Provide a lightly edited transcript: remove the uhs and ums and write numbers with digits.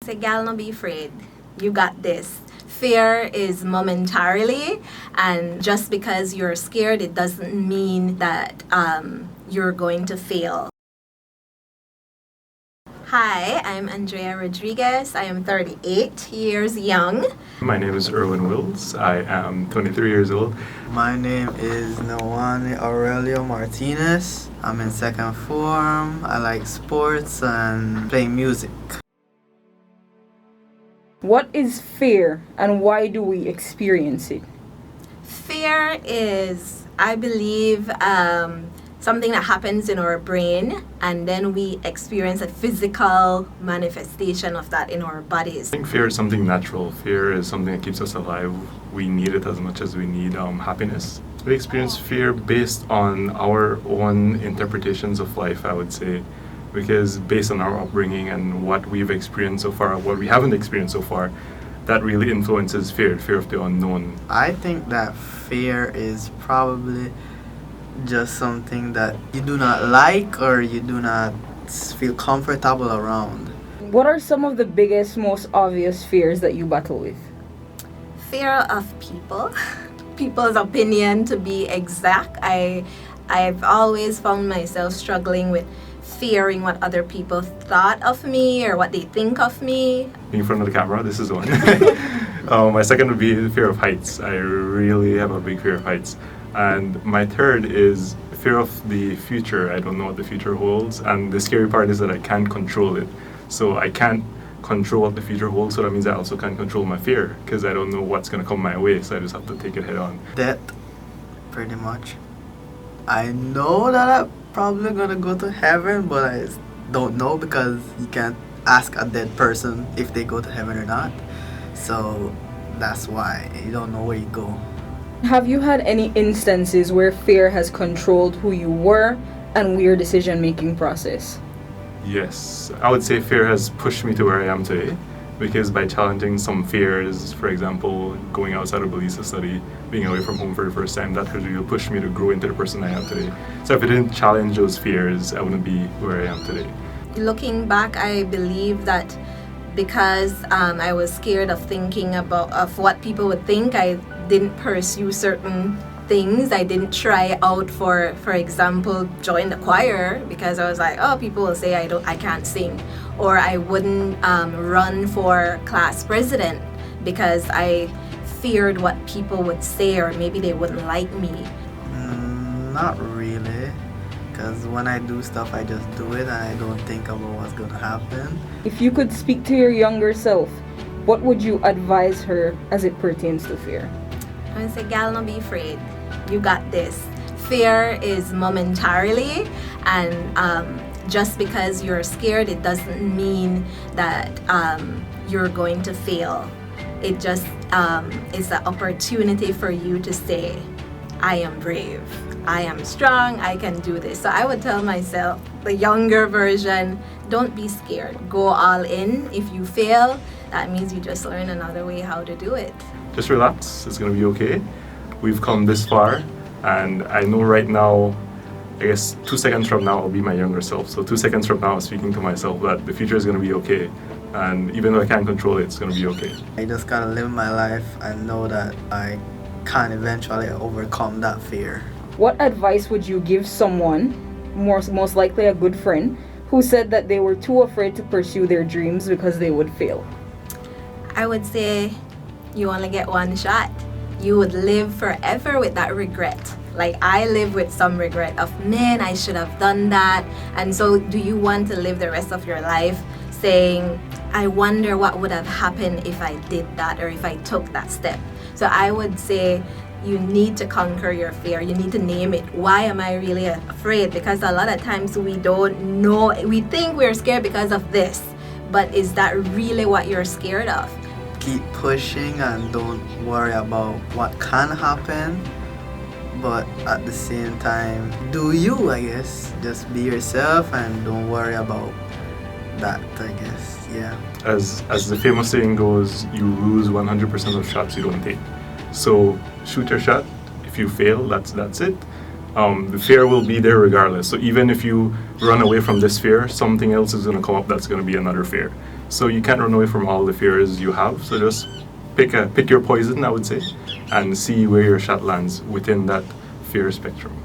Say, gal, no be afraid. You got this. Fear is momentarily, and just because you're scared, it doesn't mean that you're going to fail. Hi, I'm Andrea Rodriguez. I am 38 years young. My name is Erwin Wills. I am 23 years old. My name is Nuani Martinez. I'm in second form. I like sports and playing music. What is fear and why do we experience it? Fear is, I believe, something that happens in our brain, and then we experience a physical manifestation of that in our bodies. I think fear is something natural. Fear is something that keeps us alive. We need it as much as we need happiness. We experience fear based on our own interpretations of life, I would say, because based on our upbringing and what we've experienced so far, what we haven't experienced so far, that really influences fear of the unknown. I think that fear is probably just something that you do not like or you do not feel comfortable around. What are some of the biggest, most obvious fears that you battle with? Fear of people, people's opinion, to be exact. I've always found myself struggling with fearing what other people thought of me or what they think of me. In front of the camera, this is one. My second would be the fear of heights. I really have a big fear of heights. And my third is fear of the future. I don't know what the future holds. And the scary part is that I can't control it. So I can't control what the future holds. So that means I also can't control my fear because I don't know what's going to come my way. So I just have to take it head on. Death, pretty much. I know that I'm probably going to go to heaven, but I don't know because you can't ask a dead person if they go to heaven or not. So that's why you don't know where you go. Have you had any instances where fear has controlled who you were and your decision-making process? Yes, I would say fear has pushed me to where I am today because by challenging some fears, for example, going outside of Belize to study, being away from home for the first time, that has really pushed me to grow into the person I am today. So if I didn't challenge those fears, I wouldn't be where I am today. Looking back, I believe that because I was scared of thinking of what people would think, I didn't pursue certain things. I didn't try out for example, join the choir because I was like, oh, people will say I can't sing. Or I wouldn't run for class president because I feared what people would say or maybe they wouldn't like me. Not really, because when I do stuff, I just do it and I don't think about what's going to happen. If you could speak to your younger self, what would you advise her as it pertains to fear? I would say, gal, no be afraid. You got this. Fear is momentarily, and just because you're scared, it doesn't mean that you're going to fail. It just is an opportunity for you to say, I am brave, I am strong, I can do this. So I would tell myself, the younger version, don't be scared. Go all in. If you fail, that means you just learn another way how to do it. Just relax, it's going to be okay. We've come this far, and I know right now, I guess 2 seconds from now I'll be my younger self. So 2 seconds from now I'm speaking to myself that the future is going to be okay. And even though I can't control it, it's going to be okay. I just gotta live my life and know that I can eventually overcome that fear. What advice would you give someone, most likely a good friend, who said that they were too afraid to pursue their dreams because they would fail? I would say you only get one shot. You would live forever with that regret. Like I live with some regret of, man, I should have done that. And so do you want to live the rest of your life saying, I wonder what would have happened if I did that or if I took that step? So I would say you need to conquer your fear. You need to name it. Why am I really afraid? Because a lot of times we don't know. We think we're scared because of this. But is that really what you're scared of? Keep pushing and don't worry about what can happen. But at the same time, do you, I guess. Just be yourself and don't worry about that, I guess. Yeah. As the famous saying goes, you lose 100% of shots you don't take. So shoot your shot. If you fail, that's it. The fear will be there regardless. So even if you run away from this fear, something else is going to come up that's going to be another fear. So you can't run away from all the fears you have. So just pick your poison, I would say, and see where your shot lands within that fear spectrum.